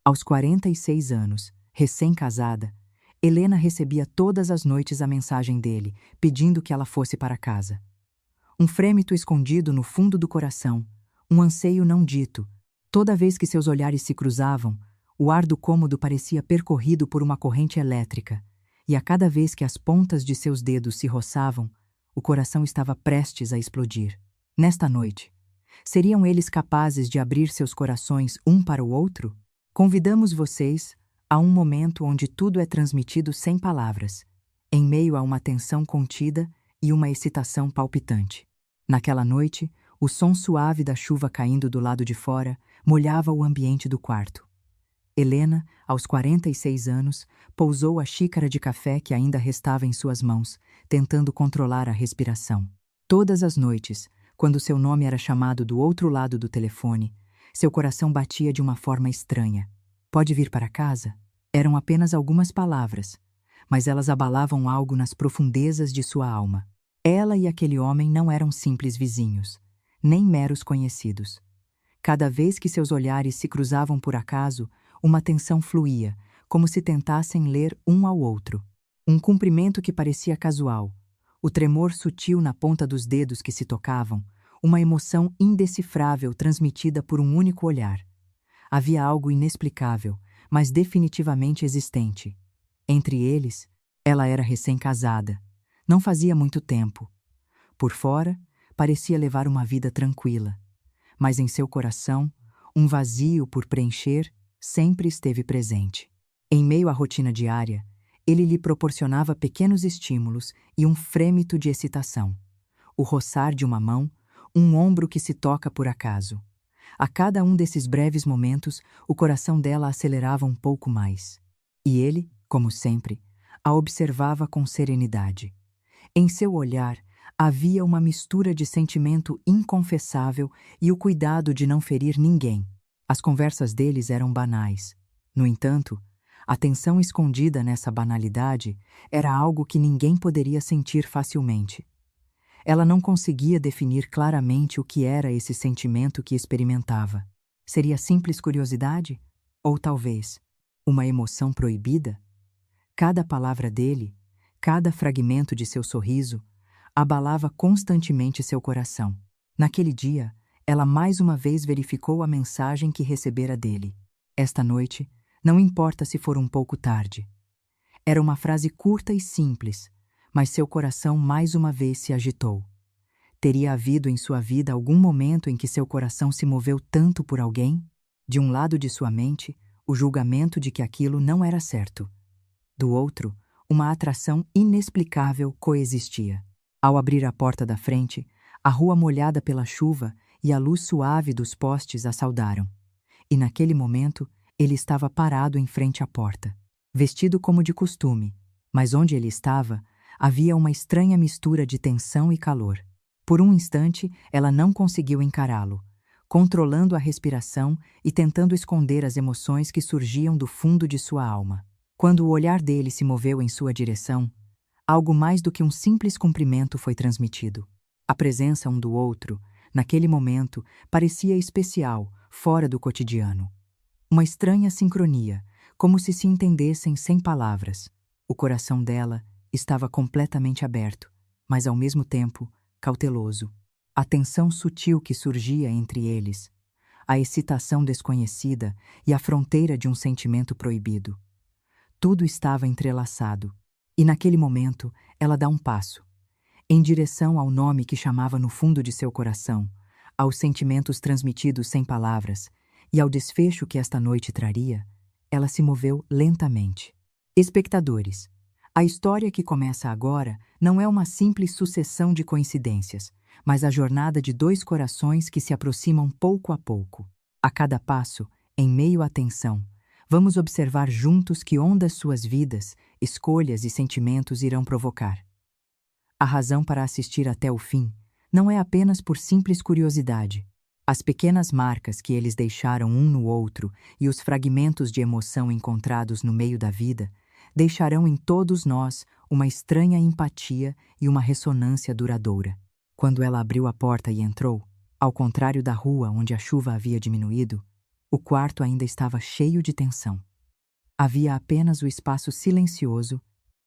Aos 46 anos, recém-casada, Helena recebia todas as noites a mensagem dele, pedindo que ela fosse para casa. Um frêmito escondido no fundo do coração, um anseio não dito. Toda vez que seus olhares se cruzavam, o ar do cômodo parecia percorrido por uma corrente elétrica, e a cada vez que as pontas de seus dedos se roçavam, o coração estava prestes a explodir. Nesta noite, seriam eles capazes de abrir seus corações um para o outro? Convidamos vocês a um momento onde tudo é transmitido sem palavras, em meio a uma tensão contida e uma excitação palpitante. Naquela noite, o som suave da chuva caindo do lado de fora molhava o ambiente do quarto. Helena, aos 46 anos, pousou a xícara de café que ainda restava em suas mãos, tentando controlar a respiração. Todas as noites, quando seu nome era chamado do outro lado do telefone, seu coração batia de uma forma estranha. "Pode vir para casa?" Eram apenas algumas palavras, mas elas abalavam algo nas profundezas de sua alma. Ela e aquele homem não eram simples vizinhos, nem meros conhecidos. Cada vez que seus olhares se cruzavam por acaso, uma tensão fluía, como se tentassem ler um ao outro. Um cumprimento que parecia casual, o tremor sutil na ponta dos dedos que se tocavam, uma emoção indecifrável transmitida por um único olhar. Havia algo inexplicável, mas definitivamente existente. Entre eles, ela era recém-casada. Não fazia muito tempo. Por fora, parecia levar uma vida tranquila. Mas em seu coração, um vazio por preencher sempre esteve presente. Em meio à rotina diária, ele lhe proporcionava pequenos estímulos e um frêmito de excitação. O roçar de uma mão, um ombro que se toca por acaso. A cada um desses breves momentos, o coração dela acelerava um pouco mais. E ele, como sempre, a observava com serenidade. Em seu olhar, havia uma mistura de sentimento inconfessável e o cuidado de não ferir ninguém. As conversas deles eram banais. No entanto, a tensão escondida nessa banalidade era algo que ninguém poderia sentir facilmente. Ela não conseguia definir claramente o que era esse sentimento que experimentava. Seria simples curiosidade? Ou talvez, uma emoção proibida? Cada palavra dele, cada fragmento de seu sorriso, abalava constantemente seu coração. Naquele dia, ela mais uma vez verificou a mensagem que recebera dele. Esta noite, não importa se for um pouco tarde. Era uma frase curta e simples, mas seu coração mais uma vez se agitou. Teria havido em sua vida algum momento em que seu coração se moveu tanto por alguém? De um lado de sua mente, o julgamento de que aquilo não era certo. Do outro, uma atração inexplicável coexistia. Ao abrir a porta da frente, a rua molhada pela chuva e a luz suave dos postes a saudaram. E naquele momento, ele estava parado em frente à porta, vestido como de costume, mas onde ele estava, havia uma estranha mistura de tensão e calor. Por um instante, ela não conseguiu encará-lo, controlando a respiração e tentando esconder as emoções que surgiam do fundo de sua alma. Quando o olhar dele se moveu em sua direção, algo mais do que um simples cumprimento foi transmitido. A presença um do outro, naquele momento, parecia especial, fora do cotidiano. Uma estranha sincronia, como se entendessem sem palavras. O coração dela estava completamente aberto, mas ao mesmo tempo cauteloso. A tensão sutil que surgia entre eles, a excitação desconhecida e a fronteira de um sentimento proibido. Tudo estava entrelaçado, e naquele momento ela dá um passo, em direção ao nome que chamava no fundo de seu coração, aos sentimentos transmitidos sem palavras, e ao desfecho que esta noite traria. Ela se moveu lentamente. Espectadores, a história que começa agora não é uma simples sucessão de coincidências, mas a jornada de dois corações que se aproximam pouco a pouco. A cada passo, em meio à tensão, vamos observar juntos que ondas suas vidas, escolhas e sentimentos irão provocar. A razão para assistir até o fim não é apenas por simples curiosidade. As pequenas marcas que eles deixaram um no outro e os fragmentos de emoção encontrados no meio da vida deixarão em todos nós uma estranha empatia e uma ressonância duradoura. Quando ela abriu a porta e entrou, ao contrário da rua onde a chuva havia diminuído, O quarto ainda estava cheio de tensão. Havia apenas o espaço silencioso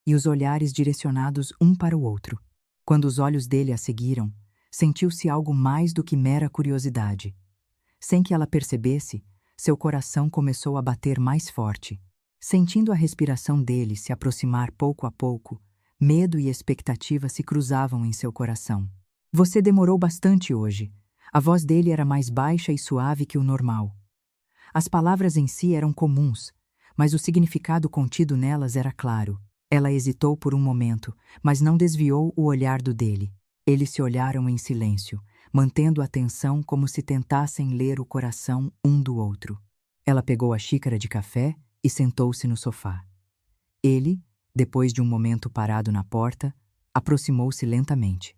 e os olhares direcionados um para o outro. Quando os olhos dele a seguiram, sentiu-se algo mais do que mera curiosidade. Sem que ela percebesse, seu coração começou a bater mais forte. Sentindo a respiração dele se aproximar pouco a pouco, medo e expectativa se cruzavam em seu coração. Você demorou bastante hoje. A voz dele era mais baixa e suave que o normal. As palavras em si eram comuns, mas o significado contido nelas era claro. Ela hesitou por um momento, mas não desviou o olhar do dele. Eles se olharam em silêncio, mantendo a atenção como se tentassem ler o coração um do outro. Ela pegou a xícara de café e sentou-se no sofá. Ele, depois de um momento parado na porta, aproximou-se lentamente.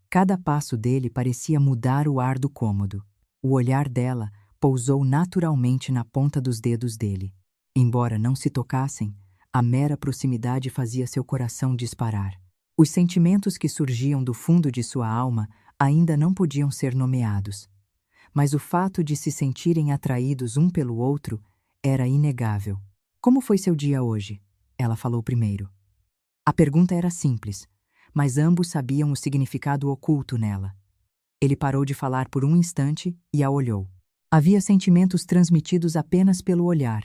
Cada passo dele parecia mudar o ar do cômodo. O olhar dela pousou naturalmente na ponta dos dedos dele. Embora não se tocassem, a mera proximidade fazia seu coração disparar. Os sentimentos que surgiam do fundo de sua alma ainda não podiam ser nomeados. Mas o fato de se sentirem atraídos um pelo outro era inegável. Como foi seu dia hoje? Ela falou primeiro. A pergunta era simples, mas ambos sabiam o significado oculto nela. Ele parou de falar por um instante e a olhou. Havia sentimentos transmitidos apenas pelo olhar,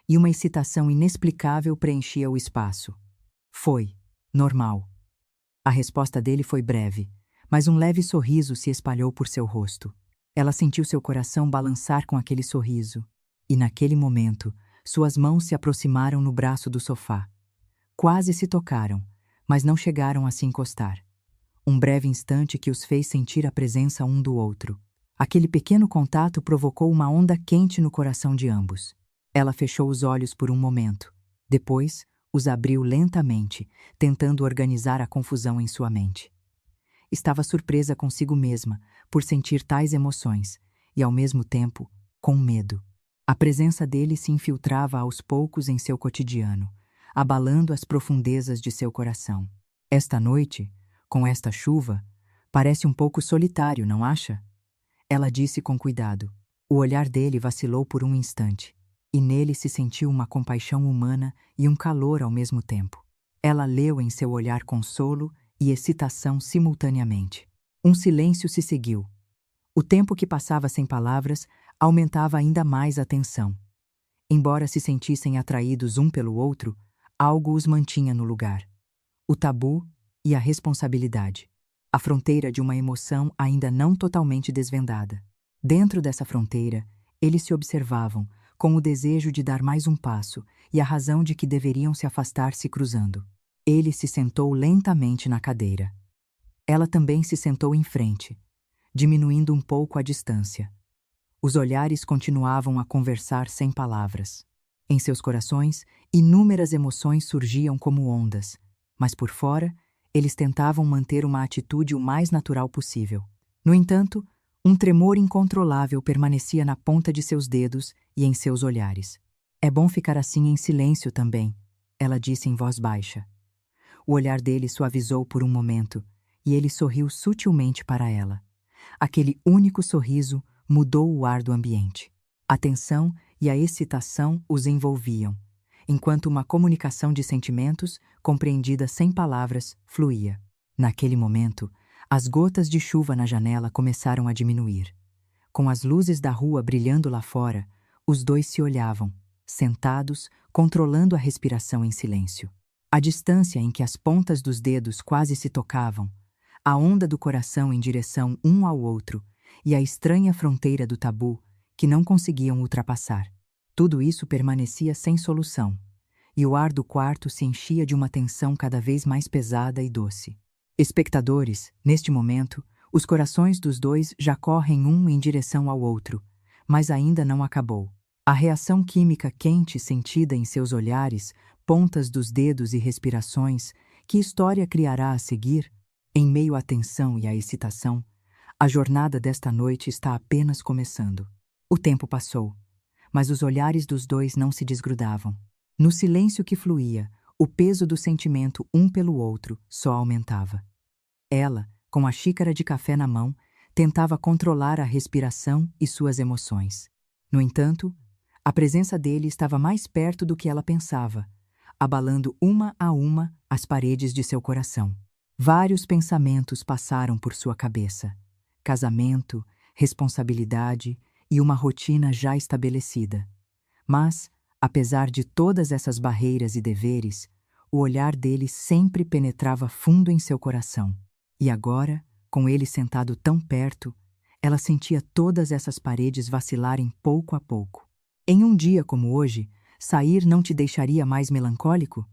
e uma excitação inexplicável preenchia o espaço. Foi normal. A resposta dele foi breve, mas um leve sorriso se espalhou por seu rosto. Ela sentiu seu coração balançar com aquele sorriso, e naquele momento, suas mãos se aproximaram no braço do sofá. Quase se tocaram, mas não chegaram a se encostar. Um breve instante que os fez sentir a presença um do outro. Aquele pequeno contato provocou uma onda quente no coração de ambos. Ela fechou os olhos por um momento. Depois, os abriu lentamente, tentando organizar a confusão em sua mente. Estava surpresa consigo mesma por sentir tais emoções e, ao mesmo tempo, com medo. A presença dele se infiltrava aos poucos em seu cotidiano, abalando as profundezas de seu coração. Esta noite, com esta chuva, parece um pouco solitário, não acha? Ela disse com cuidado. O olhar dele vacilou por um instante, e nele se sentiu uma compaixão humana e um calor ao mesmo tempo. Ela leu em seu olhar consolo e excitação simultaneamente. Um silêncio se seguiu. O tempo que passava sem palavras aumentava ainda mais a tensão. Embora se sentissem atraídos um pelo outro, algo os mantinha no lugar. O tabu e a responsabilidade. A fronteira de uma emoção ainda não totalmente desvendada. Dentro dessa fronteira, eles se observavam, com o desejo de dar mais um passo e a razão de que deveriam se afastar se cruzando. Ele se sentou lentamente na cadeira. Ela também se sentou em frente, diminuindo um pouco a distância. Os olhares continuavam a conversar sem palavras. Em seus corações, inúmeras emoções surgiam como ondas, mas por fora, eles tentavam manter uma atitude o mais natural possível. No entanto, um tremor incontrolável permanecia na ponta de seus dedos e em seus olhares. É bom ficar assim em silêncio também, ela disse em voz baixa. O olhar dele suavizou por um momento, e ele sorriu sutilmente para ela. Aquele único sorriso mudou o ar do ambiente. A tensão e a excitação os envolviam, enquanto uma comunicação de sentimentos, compreendida sem palavras, fluía. Naquele momento, as gotas de chuva na janela começaram a diminuir. Com as luzes da rua brilhando lá fora, os dois se olhavam, sentados, controlando a respiração em silêncio. A distância em que as pontas dos dedos quase se tocavam, a onda do coração em direção um ao outro e a estranha fronteira do tabu que não conseguiam ultrapassar. Tudo isso permanecia sem solução, e o ar do quarto se enchia de uma tensão cada vez mais pesada e doce. Espectadores, neste momento, os corações dos dois já correm um em direção ao outro, mas ainda não acabou. A reação química quente sentida em seus olhares, pontas dos dedos e respirações, que história criará a seguir? Em meio à tensão e à excitação, a jornada desta noite está apenas começando. O tempo passou, mas os olhares dos dois não se desgrudavam. No silêncio que fluía, o peso do sentimento um pelo outro só aumentava. Ela, com a xícara de café na mão, tentava controlar a respiração e suas emoções. No entanto, a presença dele estava mais perto do que ela pensava, abalando uma a uma as paredes de seu coração. Vários pensamentos passaram por sua cabeça: casamento, responsabilidade e uma rotina já estabelecida. Mas, apesar de todas essas barreiras e deveres, o olhar dele sempre penetrava fundo em seu coração. E agora, com ele sentado tão perto, ela sentia todas essas paredes vacilarem pouco a pouco. Em um dia como hoje, sair não te deixaria mais melancólico?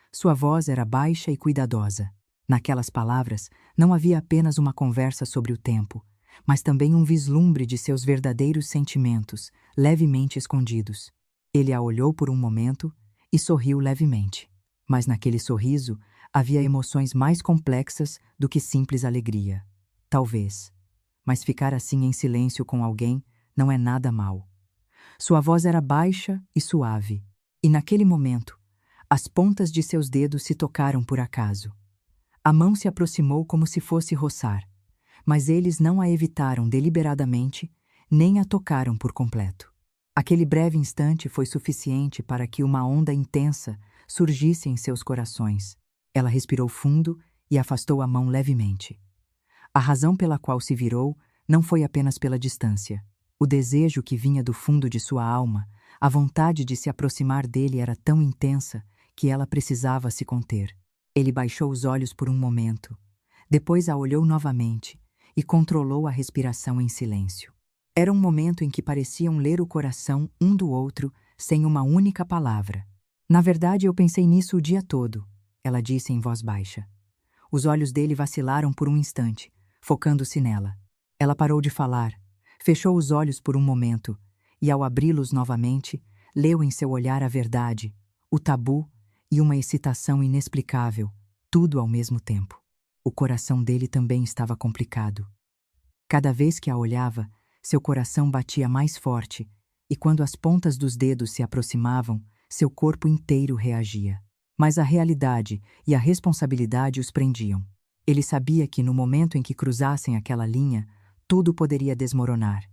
Sua voz era baixa e cuidadosa. Naquelas palavras, não havia apenas uma conversa sobre o tempo, mas também um vislumbre de seus verdadeiros sentimentos, levemente escondidos. Ele a olhou por um momento e sorriu levemente. Mas naquele sorriso havia emoções mais complexas do que simples alegria. Talvez. Mas ficar assim em silêncio com alguém não é nada mal. Sua voz era baixa e suave, e naquele momento, as pontas de seus dedos se tocaram por acaso. A mão se aproximou como se fosse roçar, mas eles não a evitaram deliberadamente, nem a tocaram por completo. Aquele breve instante foi suficiente para que uma onda intensa surgisse em seus corações. Ela respirou fundo e afastou a mão levemente. A razão pela qual se virou não foi apenas pela distância. O desejo que vinha do fundo de sua alma, a vontade de se aproximar dele era tão intensa que ela precisava se conter. Ele baixou os olhos por um momento, depois a olhou novamente e controlou a respiração em silêncio. Era um momento em que pareciam ler o coração um do outro sem uma única palavra. Na verdade, eu pensei nisso o dia todo, ela disse em voz baixa. Os olhos dele vacilaram por um instante, focando-se nela. Ela parou de falar, fechou os olhos por um momento e, ao abri-los novamente, leu em seu olhar a verdade, o tabu e uma excitação inexplicável, tudo ao mesmo tempo. O coração dele também estava complicado. Cada vez que a olhava, seu coração batia mais forte, e quando as pontas dos dedos se aproximavam, seu corpo inteiro reagia. Mas a realidade e a responsabilidade os prendiam. Ele sabia que no momento em que cruzassem aquela linha, tudo poderia desmoronar.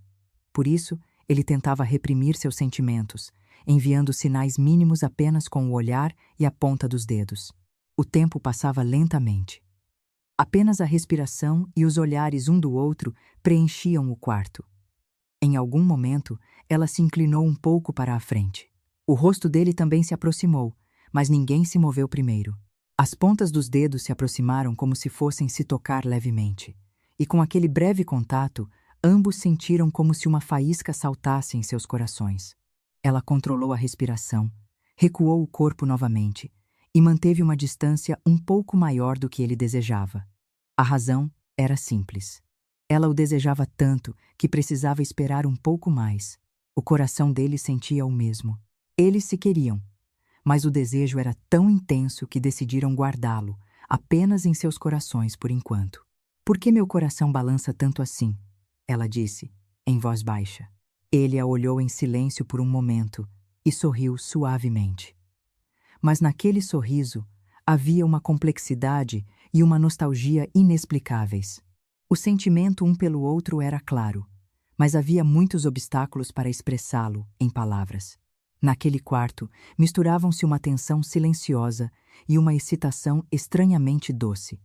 Por isso, ele tentava reprimir seus sentimentos, enviando sinais mínimos apenas com o olhar e a ponta dos dedos. O tempo passava lentamente. Apenas a respiração e os olhares um do outro preenchiam o quarto. Em algum momento, ela se inclinou um pouco para a frente. O rosto dele também se aproximou, mas ninguém se moveu primeiro. As pontas dos dedos se aproximaram como se fossem se tocar levemente, e com aquele breve contato, ambos sentiram como se uma faísca saltasse em seus corações. Ela controlou a respiração, recuou o corpo novamente e manteve uma distância um pouco maior do que ele desejava. A razão era simples. Ela o desejava tanto que precisava esperar um pouco mais. O coração dele sentia o mesmo. Eles se queriam, mas o desejo era tão intenso que decidiram guardá-lo, apenas em seus corações por enquanto. "Por que meu coração balança tanto assim?" ela disse, em voz baixa. Ele a olhou em silêncio por um momento e sorriu suavemente. Mas naquele sorriso havia uma complexidade e uma nostalgia inexplicáveis. O sentimento um pelo outro era claro, mas havia muitos obstáculos para expressá-lo em palavras. Naquele quarto, misturavam-se uma tensão silenciosa e uma excitação estranhamente doce.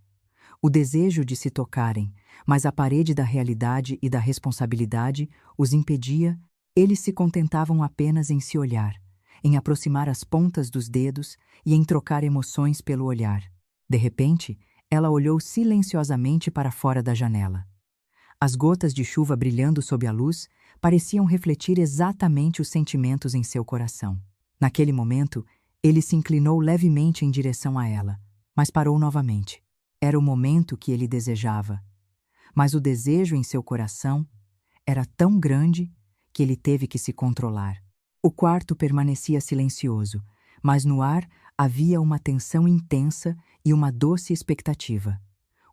O desejo de se tocarem, mas a parede da realidade e da responsabilidade os impedia. Eles se contentavam apenas em se olhar, em aproximar as pontas dos dedos e em trocar emoções pelo olhar. De repente, ela olhou silenciosamente para fora da janela. As gotas de chuva brilhando sob a luz pareciam refletir exatamente os sentimentos em seu coração. Naquele momento, ele se inclinou levemente em direção a ela, mas parou novamente. Era o momento que ele desejava. Mas o desejo em seu coração era tão grande que ele teve que se controlar. O quarto permanecia silencioso, mas no ar havia uma tensão intensa e uma doce expectativa.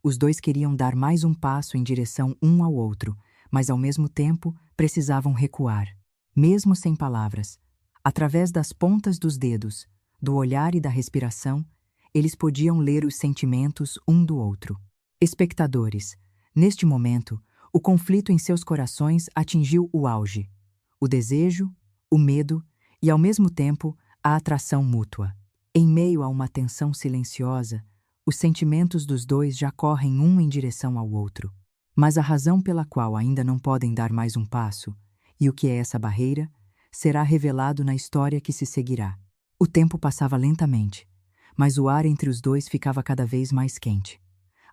Os dois queriam dar mais um passo em direção um ao outro, mas ao mesmo tempo precisavam recuar, mesmo sem palavras. Através das pontas dos dedos, do olhar e da respiração, eles podiam ler os sentimentos um do outro. Espectadores, neste momento, o conflito em seus corações atingiu o auge. o desejo, o medo e, ao mesmo tempo, a atração mútua. Em meio a uma tensão silenciosa, os sentimentos dos dois já correm um em direção ao outro. Mas a razão pela qual ainda não podem dar mais um passo, e o que é essa barreira, será revelado na história que se seguirá. O tempo passava lentamente, mas o ar entre os dois ficava cada vez mais quente.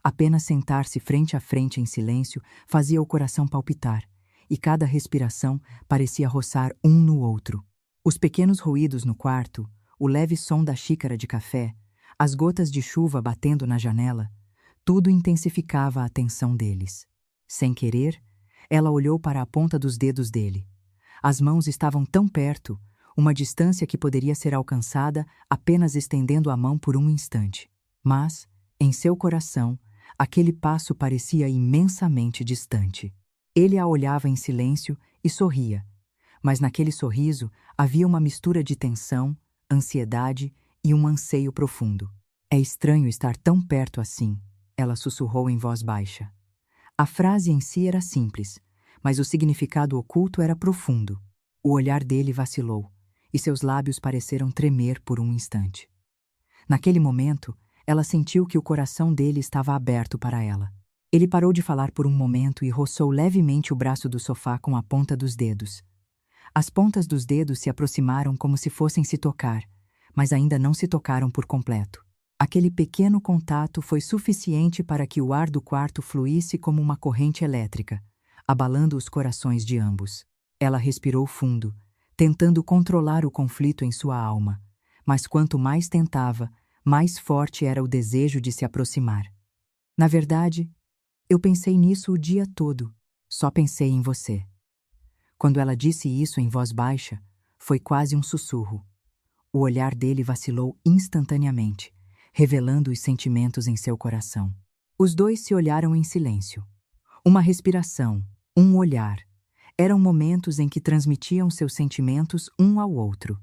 Apenas sentar-se frente a frente em silêncio fazia o coração palpitar, e cada respiração parecia roçar um no outro. Os pequenos ruídos no quarto, o leve som da xícara de café, as gotas de chuva batendo na janela, tudo intensificava a tensão deles. Sem querer, ela olhou para a ponta dos dedos dele. As mãos estavam tão perto, uma distância que poderia ser alcançada apenas estendendo a mão por um instante. Mas, em seu coração, aquele passo parecia imensamente distante. Ele a olhava em silêncio e sorria, mas naquele sorriso havia uma mistura de tensão, ansiedade e um anseio profundo. É estranho estar tão perto assim, ela sussurrou em voz baixa. A frase em si era simples, mas o significado oculto era profundo. O olhar dele vacilou, e seus lábios pareceram tremer por um instante. Naquele momento, ela sentiu que o coração dele estava aberto para ela. Ele parou de falar por um momento e roçou levemente o braço do sofá com a ponta dos dedos. As pontas dos dedos se aproximaram como se fossem se tocar, mas ainda não se tocaram por completo. Aquele pequeno contato foi suficiente para que o ar do quarto fluísse como uma corrente elétrica, abalando os corações de ambos. Ela respirou fundo, tentando controlar o conflito em sua alma, mas quanto mais tentava, mais forte era o desejo de se aproximar. Na verdade, eu pensei nisso o dia todo, só pensei em você. Quando ela disse isso em voz baixa, foi quase um sussurro. O olhar dele vacilou instantaneamente, revelando os sentimentos em seu coração. Os dois se olharam em silêncio. Uma respiração, um olhar. Eram momentos em que transmitiam seus sentimentos um ao outro.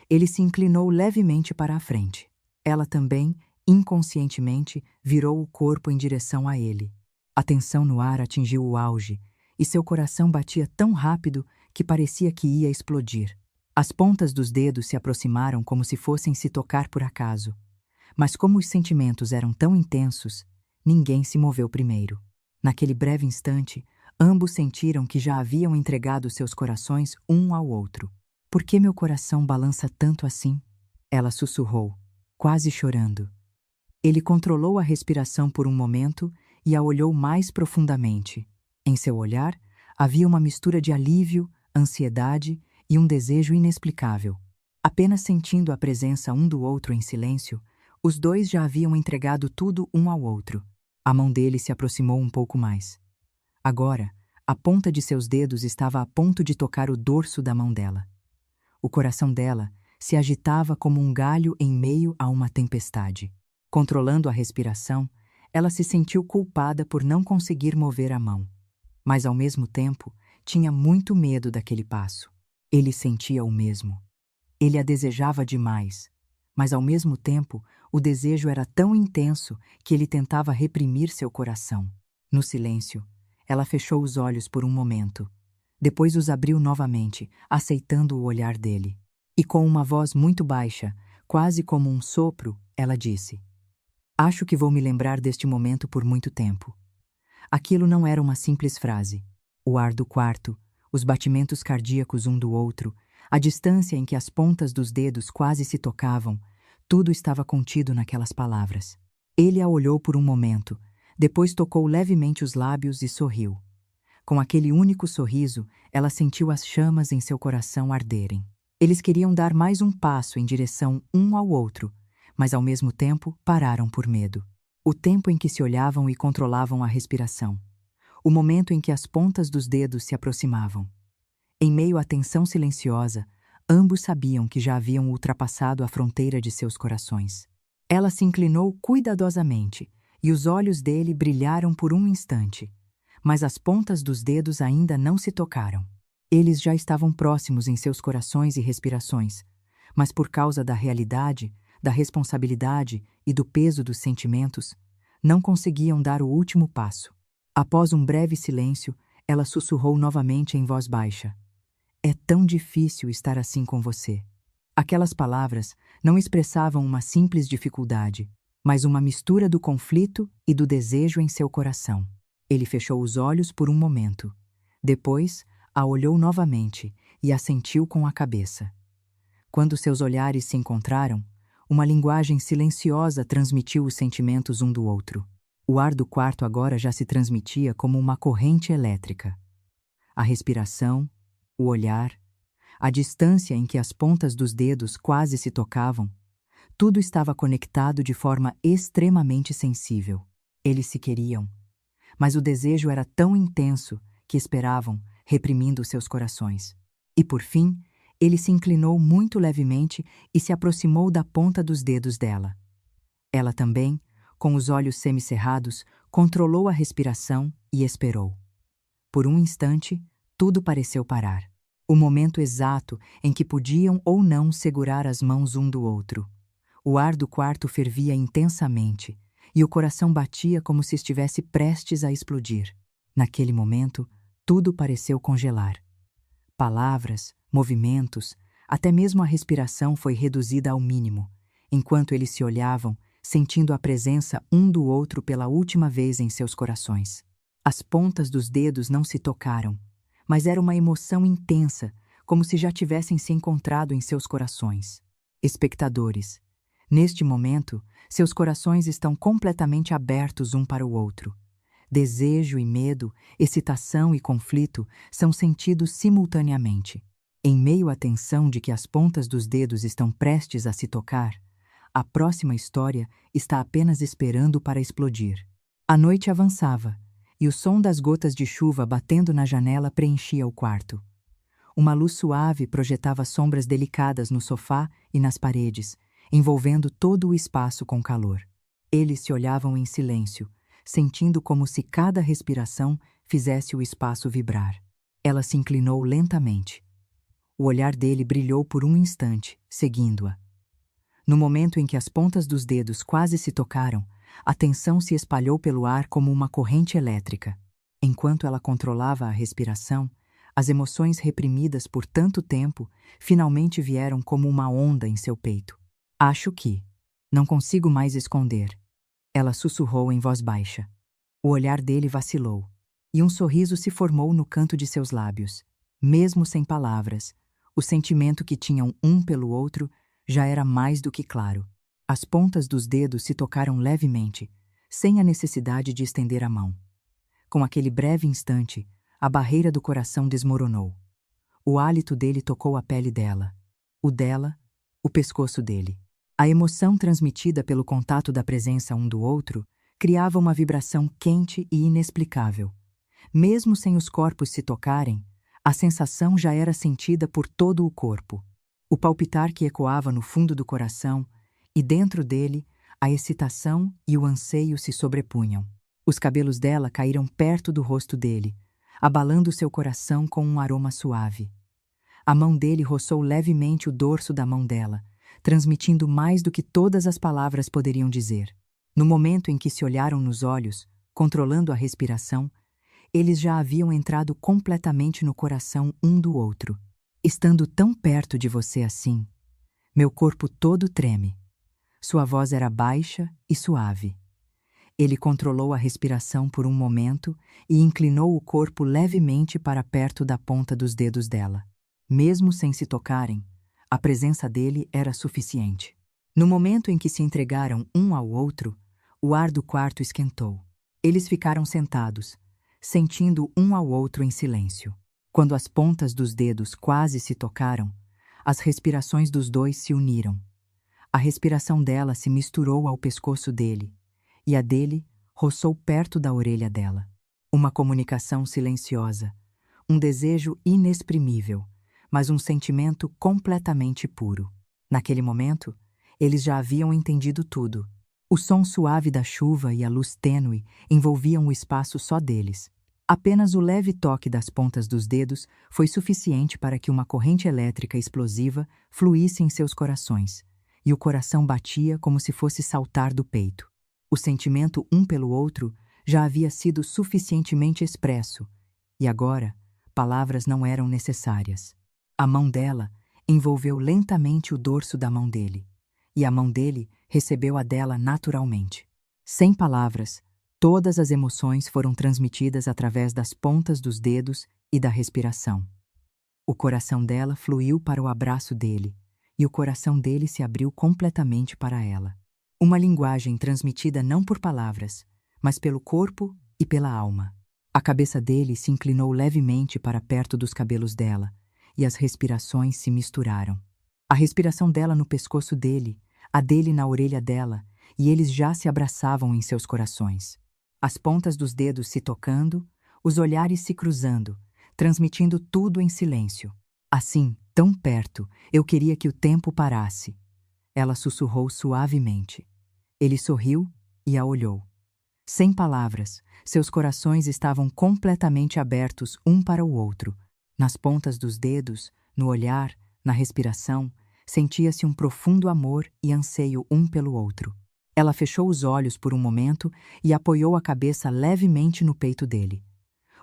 Ele se inclinou levemente para a frente. Ela também, inconscientemente, virou o corpo em direção a ele. A tensão no ar atingiu o auge, e seu coração batia tão rápido que parecia que ia explodir. As pontas dos dedos se aproximaram como se fossem se tocar por acaso. Mas como os sentimentos eram tão intensos, ninguém se moveu primeiro. Naquele breve instante, ambos sentiram que já haviam entregado seus corações um ao outro. Por que meu coração balança tanto assim? Ela sussurrou, quase chorando. Ele controlou a respiração por um momento e a olhou mais profundamente. Em seu olhar, havia uma mistura de alívio, ansiedade e um desejo inexplicável. Apenas sentindo a presença um do outro em silêncio, os dois já haviam entregado tudo um ao outro. A mão dele se aproximou um pouco mais. Agora, a ponta de seus dedos estava a ponto de tocar o dorso da mão dela. O coração dela se agitava como um galho em meio a uma tempestade. Controlando a respiração, ela se sentiu culpada por não conseguir mover a mão. Mas, ao mesmo tempo, tinha muito medo daquele passo. Ele sentia o mesmo. Ele a desejava demais, mas, ao mesmo tempo, o desejo era tão intenso que ele tentava reprimir seu coração. No silêncio, ela fechou os olhos por um momento. Depois os abriu novamente, aceitando o olhar dele. E com uma voz muito baixa, quase como um sopro, ela disse: "Acho que vou me lembrar deste momento por muito tempo." Aquilo não era uma simples frase. O ar do quarto, os batimentos cardíacos um do outro, a distância em que as pontas dos dedos quase se tocavam, tudo estava contido naquelas palavras. Ele a olhou por um momento, depois tocou levemente os lábios e sorriu. Com aquele único sorriso, ela sentiu as chamas em seu coração arderem. Eles queriam dar mais um passo em direção um ao outro, mas ao mesmo tempo pararam por medo. O tempo em que se olhavam e controlavam a respiração. O momento em que as pontas dos dedos se aproximavam. Em meio à tensão silenciosa, ambos sabiam que já haviam ultrapassado a fronteira de seus corações. Ela se inclinou cuidadosamente, e os olhos dele brilharam por um instante, mas as pontas dos dedos ainda não se tocaram. Eles já estavam próximos em seus corações e respirações, mas por causa da realidade, da responsabilidade e do peso dos sentimentos, não conseguiam dar o último passo. Após um breve silêncio, ela sussurrou novamente em voz baixa: É tão difícil estar assim com você. Aquelas palavras não expressavam uma simples dificuldade, mas uma mistura do conflito e do desejo em seu coração. Ele fechou os olhos por um momento. Depois, a olhou novamente e assentiu com a cabeça. Quando seus olhares se encontraram, uma linguagem silenciosa transmitiu os sentimentos um do outro. O ar do quarto agora já se transmitia como uma corrente elétrica. A respiração, o olhar, a distância em que as pontas dos dedos quase se tocavam, tudo estava conectado de forma extremamente sensível. Eles se queriam, mas o desejo era tão intenso que esperavam, reprimindo seus corações. E por fim, ele se inclinou muito levemente e se aproximou da ponta dos dedos dela. Ela também, com os olhos semicerrados, controlou a respiração e esperou. Por um instante, tudo pareceu parar. O momento exato em que podiam ou não segurar as mãos um do outro. O ar do quarto fervia intensamente e o coração batia como se estivesse prestes a explodir. Naquele momento, tudo pareceu congelar. Palavras, movimentos, até mesmo a respiração foi reduzida ao mínimo, enquanto eles se olhavam, sentindo a presença um do outro pela última vez em seus corações. As pontas dos dedos não se tocaram, mas era uma emoção intensa, como se já tivessem se encontrado em seus corações. Espectadores, neste momento, seus corações estão completamente abertos um para o outro. Desejo e medo, excitação e conflito são sentidos simultaneamente. Em meio à tensão de que as pontas dos dedos estão prestes a se tocar, a próxima história está apenas esperando para explodir. A noite avançava, e o som das gotas de chuva batendo na janela preenchia o quarto. Uma luz suave projetava sombras delicadas no sofá e nas paredes, envolvendo todo o espaço com calor. Eles se olhavam em silêncio, sentindo como se cada respiração fizesse o espaço vibrar. Ela se inclinou lentamente. O olhar dele brilhou por um instante, seguindo-a. No momento em que as pontas dos dedos quase se tocaram, a tensão se espalhou pelo ar como uma corrente elétrica. Enquanto ela controlava a respiração, as emoções reprimidas por tanto tempo finalmente vieram como uma onda em seu peito. Acho que não consigo mais esconder. Ela sussurrou em voz baixa. O olhar dele vacilou, e um sorriso se formou no canto de seus lábios. Mesmo sem palavras, o sentimento que tinham um pelo outro já era mais do que claro. As pontas dos dedos se tocaram levemente, sem a necessidade de estender a mão. Com aquele breve instante, a barreira do coração desmoronou. O hálito dele tocou a pele dela. O dela, o pescoço dele. A emoção transmitida pelo contato da presença um do outro criava uma vibração quente e inexplicável. Mesmo sem os corpos se tocarem, a sensação já era sentida por todo o corpo. O palpitar que ecoava no fundo do coração, e dentro dele, a excitação e o anseio se sobrepunham. Os cabelos dela caíram perto do rosto dele, abalando seu coração com um aroma suave. A mão dele roçou levemente o dorso da mão dela, transmitindo mais do que todas as palavras poderiam dizer. No momento em que se olharam nos olhos, controlando a respiração, eles já haviam entrado completamente no coração um do outro. Estando tão perto de você assim, meu corpo todo treme. Sua voz era baixa e suave. Ele controlou a respiração por um momento e inclinou o corpo levemente para perto da ponta dos dedos dela. Mesmo sem se tocarem, a presença dele era suficiente. No momento em que se entregaram um ao outro, o ar do quarto esquentou. Eles ficaram sentados, sentindo um ao outro em silêncio. Quando as pontas dos dedos quase se tocaram, as respirações dos dois se uniram. A respiração dela se misturou ao pescoço dele, e a dele roçou perto da orelha dela. Uma comunicação silenciosa, um desejo inexprimível, mas um sentimento completamente puro. Naquele momento, eles já haviam entendido tudo. O som suave da chuva e a luz tênue envolviam o espaço só deles. Apenas o leve toque das pontas dos dedos foi suficiente para que uma corrente elétrica explosiva fluísse em seus corações, e o coração batia como se fosse saltar do peito. O sentimento um pelo outro já havia sido suficientemente expresso, e agora, palavras não eram necessárias. A mão dela envolveu lentamente o dorso da mão dele, e a mão dele recebeu a dela naturalmente. Sem palavras, todas as emoções foram transmitidas através das pontas dos dedos e da respiração. O coração dela fluiu para o abraço dele, e o coração dele se abriu completamente para ela. Uma linguagem transmitida não por palavras, mas pelo corpo e pela alma. A cabeça dele se inclinou levemente para perto dos cabelos dela, e as respirações se misturaram. A respiração dela no pescoço dele, a dele na orelha dela, e eles já se abraçavam em seus corações. As pontas dos dedos se tocando, os olhares se cruzando, transmitindo tudo em silêncio. Assim, tão perto, eu queria que o tempo parasse. Ela sussurrou suavemente. Ele sorriu e a olhou. Sem palavras, seus corações estavam completamente abertos um para o outro. Nas pontas dos dedos, no olhar, na respiração, sentia-se um profundo amor e anseio um pelo outro. Ela fechou os olhos por um momento e apoiou a cabeça levemente no peito dele.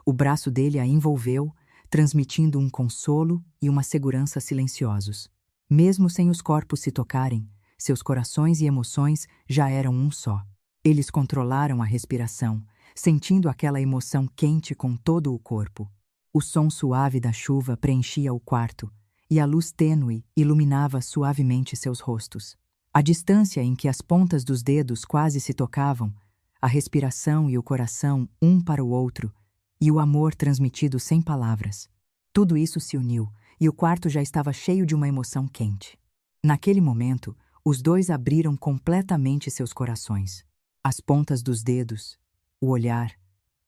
O braço dele a envolveu, transmitindo um consolo e uma segurança silenciosos. Mesmo sem os corpos se tocarem, seus corações e emoções já eram um só. Eles controlaram a respiração, sentindo aquela emoção quente com todo o corpo. O som suave da chuva preenchia o quarto, e a luz tênue iluminava suavemente seus rostos. A distância em que as pontas dos dedos quase se tocavam, a respiração e o coração um para o outro, e o amor transmitido sem palavras. Tudo isso se uniu, e o quarto já estava cheio de uma emoção quente. Naquele momento, os dois abriram completamente seus corações. As pontas dos dedos, o olhar,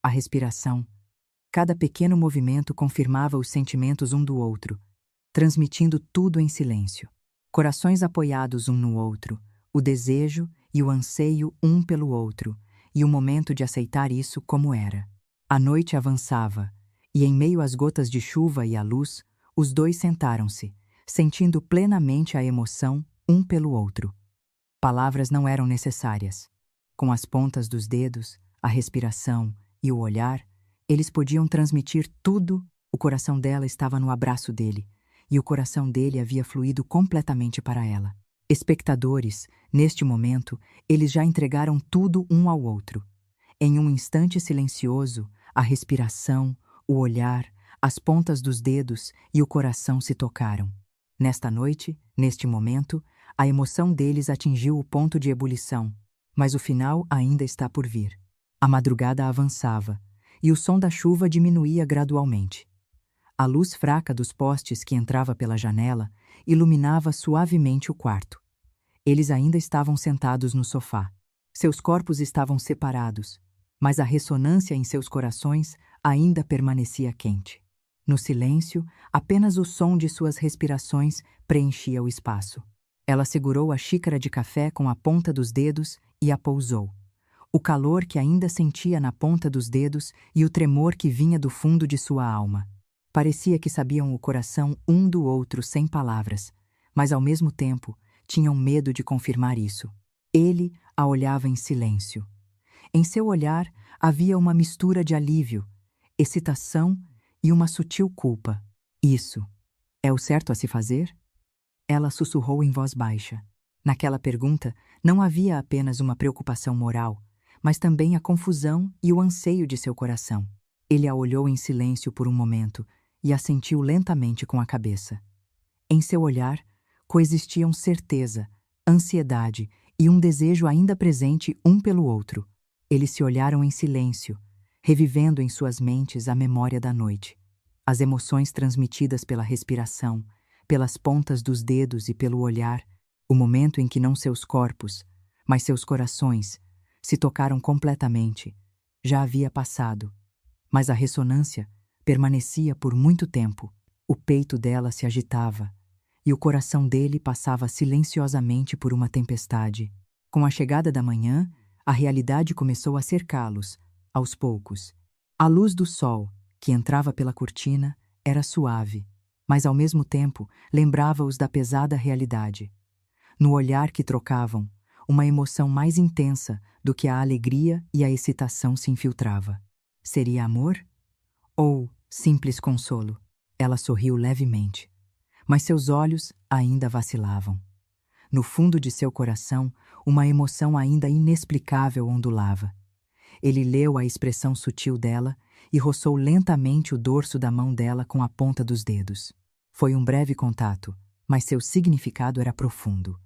a respiração. Cada pequeno movimento confirmava os sentimentos um do outro, transmitindo tudo em silêncio. Corações apoiados um no outro, o desejo e o anseio um pelo outro, e o momento de aceitar isso como era. A noite avançava, e em meio às gotas de chuva e à luz, os dois sentaram-se, sentindo plenamente a emoção um pelo outro. Palavras não eram necessárias. Com as pontas dos dedos, a respiração e o olhar, eles podiam transmitir tudo. O coração dela estava no abraço dele, e o coração dele havia fluído completamente para ela. Espectadores, neste momento, eles já entregaram tudo um ao outro. Em um instante silencioso, a respiração, o olhar, as pontas dos dedos e o coração se tocaram. Nesta noite, neste momento, a emoção deles atingiu o ponto de ebulição, mas o final ainda está por vir. A madrugada avançava, e o som da chuva diminuía gradualmente. A luz fraca dos postes que entrava pela janela iluminava suavemente o quarto. Eles ainda estavam sentados no sofá. Seus corpos estavam separados, mas a ressonância em seus corações ainda permanecia quente. No silêncio, apenas o som de suas respirações preenchia o espaço. Ela segurou a xícara de café com a ponta dos dedos e a pousou. O calor que ainda sentia na ponta dos dedos e o tremor que vinha do fundo de sua alma. Parecia que sabiam o coração um do outro sem palavras, mas ao mesmo tempo tinham medo de confirmar isso. Ele a olhava em silêncio. Em seu olhar havia uma mistura de alívio, excitação e uma sutil culpa. Isso é o certo a se fazer? Ela sussurrou em voz baixa. Naquela pergunta não havia apenas uma preocupação moral, mas também a confusão e o anseio de seu coração. Ele a olhou em silêncio por um momento e assentiu lentamente com a cabeça. Em seu olhar coexistiam certeza, ansiedade e um desejo ainda presente um pelo outro. Eles se olharam em silêncio, revivendo em suas mentes a memória da noite. As emoções transmitidas pela respiração, pelas pontas dos dedos e pelo olhar, o momento em que não seus corpos, mas seus corações, se tocaram completamente, já havia passado, mas a ressonância permanecia por muito tempo. O peito dela se agitava, e o coração dele passava silenciosamente por uma tempestade. Com a chegada da manhã, a realidade começou a cercá-los, aos poucos. A luz do sol, que entrava pela cortina, era suave, mas ao mesmo tempo lembrava-os da pesada realidade. No olhar que trocavam, uma emoção mais intensa do que a alegria e a excitação se infiltrava. Seria amor? Ou simples consolo? Ela sorriu levemente. mas seus olhos ainda vacilavam. No fundo de seu coração, uma emoção ainda inexplicável ondulava. Ele leu a expressão sutil dela e roçou lentamente o dorso da mão dela com a ponta dos dedos. Foi um breve contato, mas seu significado era profundo.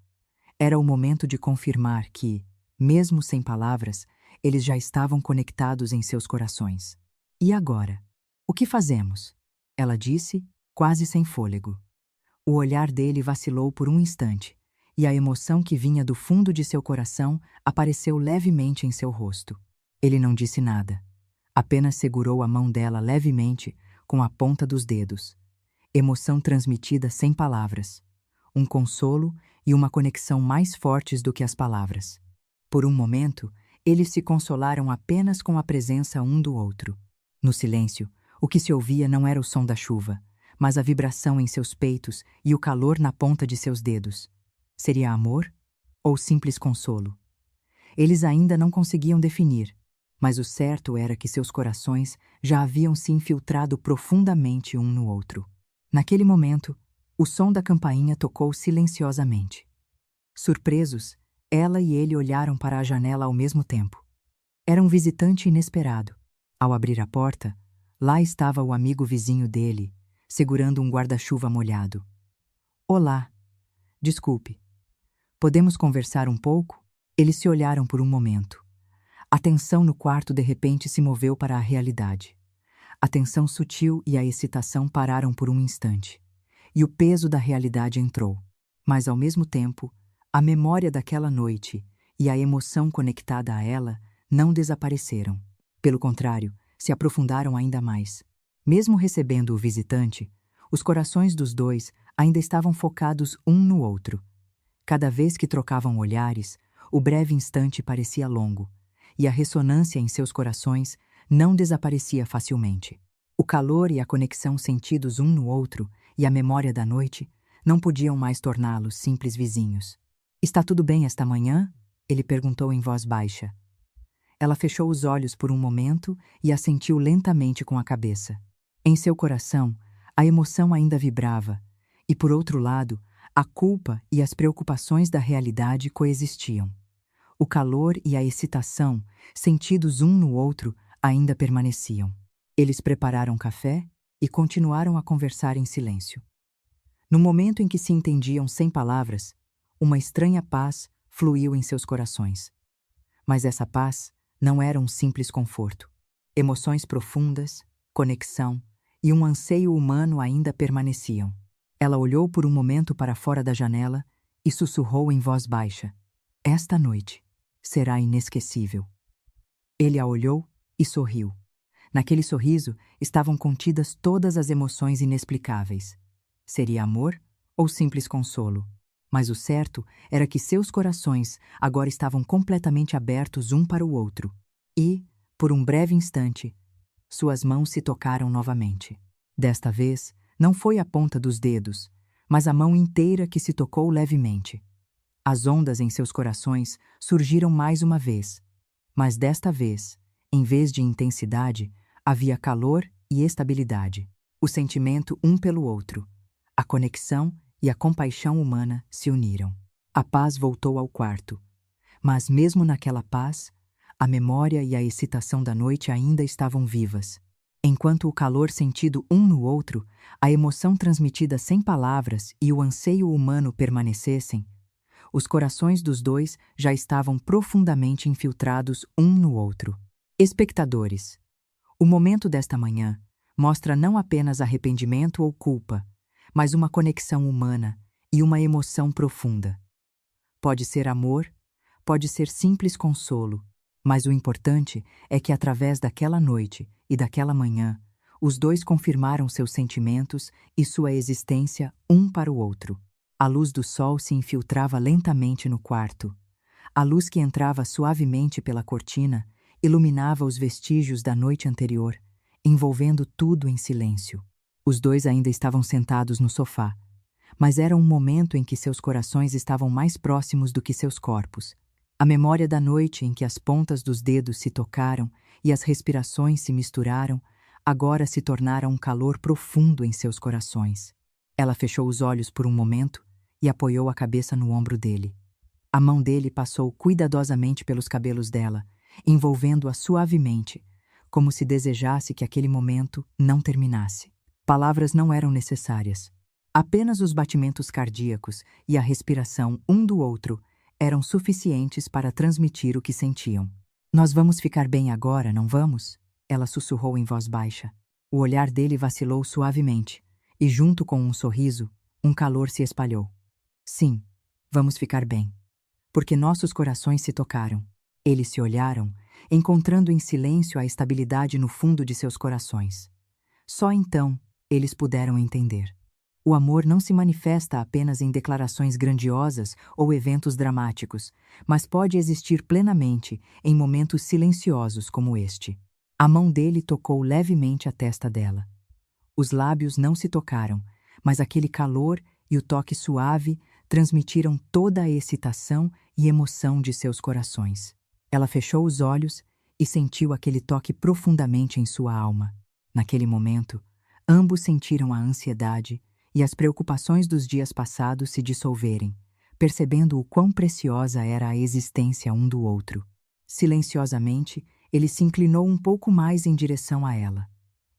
Era o momento de confirmar que, mesmo sem palavras, eles já estavam conectados em seus corações. E agora? O que fazemos? Ela disse, quase sem fôlego. O olhar dele vacilou por um instante, e a emoção que vinha do fundo de seu coração apareceu levemente em seu rosto. Ele não disse nada. Apenas segurou a mão dela levemente com a ponta dos dedos. Emoção transmitida sem palavras. Um consolo e uma conexão mais fortes do que as palavras. Por um momento, eles se consolaram apenas com a presença um do outro. No silêncio, o que se ouvia não era o som da chuva, mas a vibração em seus peitos e o calor na ponta de seus dedos. Seria amor ou simples consolo? Eles ainda não conseguiam definir, mas o certo era que seus corações já haviam se infiltrado profundamente um no outro. Naquele momento, o som da campainha tocou silenciosamente. Surpresos, ela e ele olharam para a janela ao mesmo tempo. Era um visitante inesperado. Ao abrir a porta, lá estava o amigo vizinho dele, segurando um guarda-chuva molhado. Olá. Desculpe. Podemos conversar um pouco? Eles se olharam por um momento. A tensão no quarto de repente se moveu para a realidade. A tensão sutil e a excitação pararam por um instante. E o peso da realidade entrou. Mas, ao mesmo tempo, a memória daquela noite e a emoção conectada a ela não desapareceram. Pelo contrário, se aprofundaram ainda mais. Mesmo recebendo o visitante, os corações dos dois ainda estavam focados um no outro. Cada vez que trocavam olhares, o breve instante parecia longo, e a ressonância em seus corações não desaparecia facilmente. O calor e a conexão sentidos um no outro e a memória da noite não podiam mais torná-los simples vizinhos. Está tudo bem esta manhã? Ele perguntou em voz baixa. Ela fechou os olhos por um momento e assentiu lentamente com a cabeça. Em seu coração, a emoção ainda vibrava, e por outro lado, a culpa e as preocupações da realidade coexistiam. O calor e a excitação, sentidos um no outro, ainda permaneciam. Eles prepararam café e continuaram a conversar em silêncio. No momento em que se entendiam sem palavras, uma estranha paz fluiu em seus corações. Mas essa paz não era um simples conforto. Emoções profundas, conexão e um anseio humano ainda permaneciam. Ela olhou por um momento para fora da janela e sussurrou em voz baixa: "Esta noite será inesquecível." Ele a olhou e sorriu. Naquele sorriso estavam contidas todas as emoções inexplicáveis. Seria amor ou simples consolo? Mas o certo era que seus corações agora estavam completamente abertos um para o outro. E, por um breve instante, suas mãos se tocaram novamente. Desta vez, não foi a ponta dos dedos, mas a mão inteira que se tocou levemente. As ondas em seus corações surgiram mais uma vez, mas desta vez, em vez de intensidade, havia calor e estabilidade. O sentimento um pelo outro, a conexão e a compaixão humana se uniram. A paz voltou ao quarto, mas mesmo naquela paz, a memória e a excitação da noite ainda estavam vivas. Enquanto o calor sentido um no outro, a emoção transmitida sem palavras e o anseio humano permanecessem, os corações dos dois já estavam profundamente infiltrados um no outro. Espectadores, o momento desta manhã mostra não apenas arrependimento ou culpa, mas uma conexão humana e uma emoção profunda. Pode ser amor, pode ser simples consolo, mas o importante é que através daquela noite e daquela manhã, os dois confirmaram seus sentimentos e sua existência um para o outro. A luz do sol se infiltrava lentamente no quarto. A luz que entrava suavemente pela cortina iluminava os vestígios da noite anterior, envolvendo tudo em silêncio. Os dois ainda estavam sentados no sofá, mas era um momento em que seus corações estavam mais próximos do que seus corpos. A memória da noite em que as pontas dos dedos se tocaram e as respirações se misturaram, agora se tornara um calor profundo em seus corações. Ela fechou os olhos por um momento e apoiou a cabeça no ombro dele. A mão dele passou cuidadosamente pelos cabelos dela, envolvendo-a suavemente, como se desejasse que aquele momento não terminasse. Palavras não eram necessárias. Apenas os batimentos cardíacos e a respiração um do outro eram suficientes para transmitir o que sentiam. Nós vamos ficar bem agora, não vamos? Ela sussurrou em voz baixa. O olhar dele vacilou suavemente, e junto com um sorriso, um calor se espalhou. Sim, vamos ficar bem. Porque nossos corações se tocaram. Eles se olharam, encontrando em silêncio a estabilidade no fundo de seus corações. Só então eles puderam entender. O amor não se manifesta apenas em declarações grandiosas ou eventos dramáticos, mas pode existir plenamente em momentos silenciosos como este. A mão dele tocou levemente a testa dela. Os lábios não se tocaram, mas aquele calor e o toque suave transmitiram toda a excitação e emoção de seus corações. Ela fechou os olhos e sentiu aquele toque profundamente em sua alma. Naquele momento, ambos sentiram a ansiedade e as preocupações dos dias passados se dissolverem, percebendo o quão preciosa era a existência um do outro. Silenciosamente, ele se inclinou um pouco mais em direção a ela.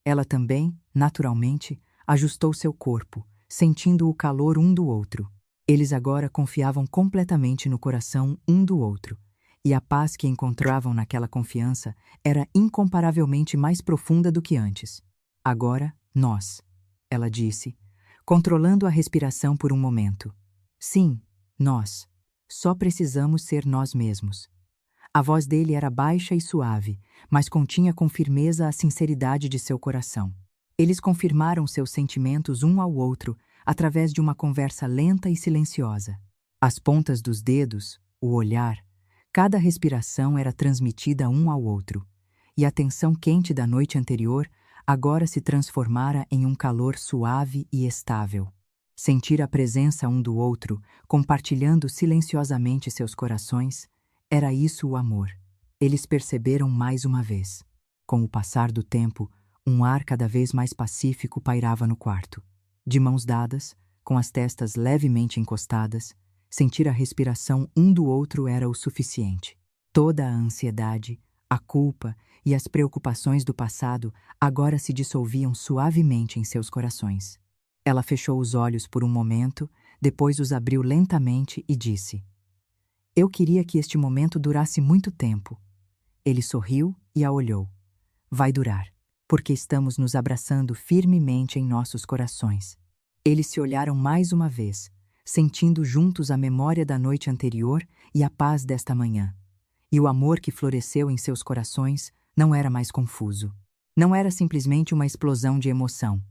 Ela também, naturalmente, ajustou seu corpo, sentindo o calor um do outro. Eles agora confiavam completamente no coração um do outro, e a paz que encontravam naquela confiança era incomparavelmente mais profunda do que antes. Agora, ela disse, controlando a respiração por um momento. Sim, nós. Só precisamos ser nós mesmos. A voz dele era baixa e suave, mas continha com firmeza a sinceridade de seu coração. Eles confirmaram seus sentimentos um ao outro através de uma conversa lenta e silenciosa. As pontas dos dedos, o olhar, cada respiração era transmitida um ao outro, e a tensão quente da noite anterior agora se transformara em um calor suave e estável. Sentir a presença um do outro, compartilhando silenciosamente seus corações, era isso o amor. Eles perceberam mais uma vez. Com o passar do tempo, um ar cada vez mais pacífico pairava no quarto. De mãos dadas, com as testas levemente encostadas, sentir a respiração um do outro era o suficiente. Toda a ansiedade, a culpa e as preocupações do passado agora se dissolviam suavemente em seus corações. Ela fechou os olhos por um momento, depois os abriu lentamente e disse: Eu queria que este momento durasse muito tempo. Ele sorriu e a olhou. Vai durar, porque estamos nos abraçando firmemente em nossos corações. Eles se olharam mais uma vez, sentindo juntos a memória da noite anterior e a paz desta manhã. E o amor que floresceu em seus corações não era mais confuso. Não era simplesmente uma explosão de emoção,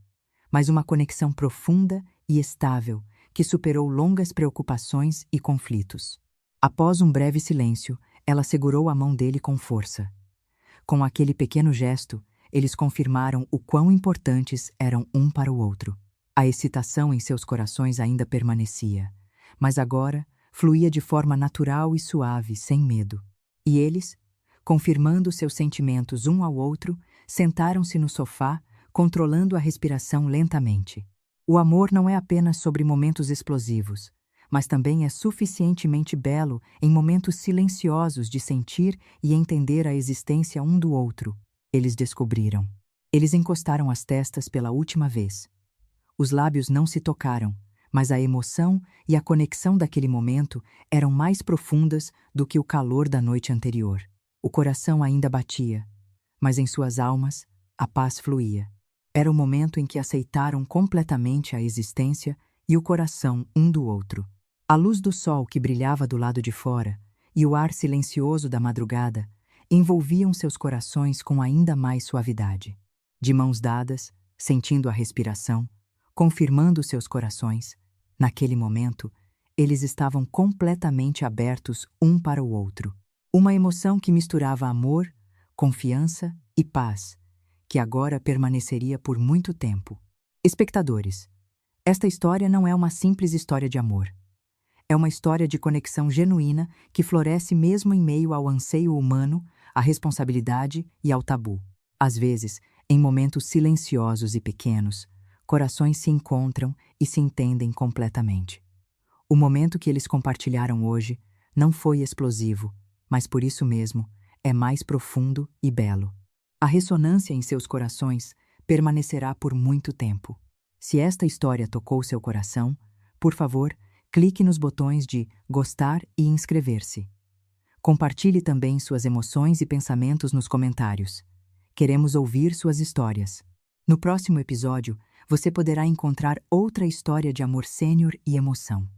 mas uma conexão profunda e estável que superou longas preocupações e conflitos. Após um breve silêncio, ela segurou a mão dele com força. Com aquele pequeno gesto, eles confirmaram o quão importantes eram um para o outro. A excitação em seus corações ainda permanecia, mas agora fluía de forma natural e suave, sem medo. E eles, confirmando seus sentimentos um ao outro, sentaram-se no sofá, controlando a respiração lentamente. O amor não é apenas sobre momentos explosivos, mas também é suficientemente belo em momentos silenciosos de sentir e entender a existência um do outro. Eles descobriram. Eles encostaram as testas pela última vez. Os lábios não se tocaram, mas a emoção e a conexão daquele momento eram mais profundas do que o calor da noite anterior. O coração ainda batia, mas em suas almas a paz fluía. Era o momento em que aceitaram completamente a existência e o coração um do outro. A luz do sol que brilhava do lado de fora e o ar silencioso da madrugada envolviam seus corações com ainda mais suavidade. De mãos dadas, sentindo a respiração, confirmando seus corações, naquele momento, eles estavam completamente abertos um para o outro. Uma emoção que misturava amor, confiança e paz, que agora permaneceria por muito tempo. Espectadores, esta história não é uma simples história de amor. É uma história de conexão genuína que floresce mesmo em meio ao anseio humano, à responsabilidade e ao tabu. Às vezes, em momentos silenciosos e pequenos, corações se encontram e se entendem completamente. O momento que eles compartilharam hoje não foi explosivo, mas por isso mesmo é mais profundo e belo. A ressonância em seus corações permanecerá por muito tempo. Se esta história tocou seu coração, por favor, clique nos botões de gostar e inscrever-se. Compartilhe também suas emoções e pensamentos nos comentários. Queremos ouvir suas histórias. No próximo episódio, você poderá encontrar outra história de amor sênior e emoção.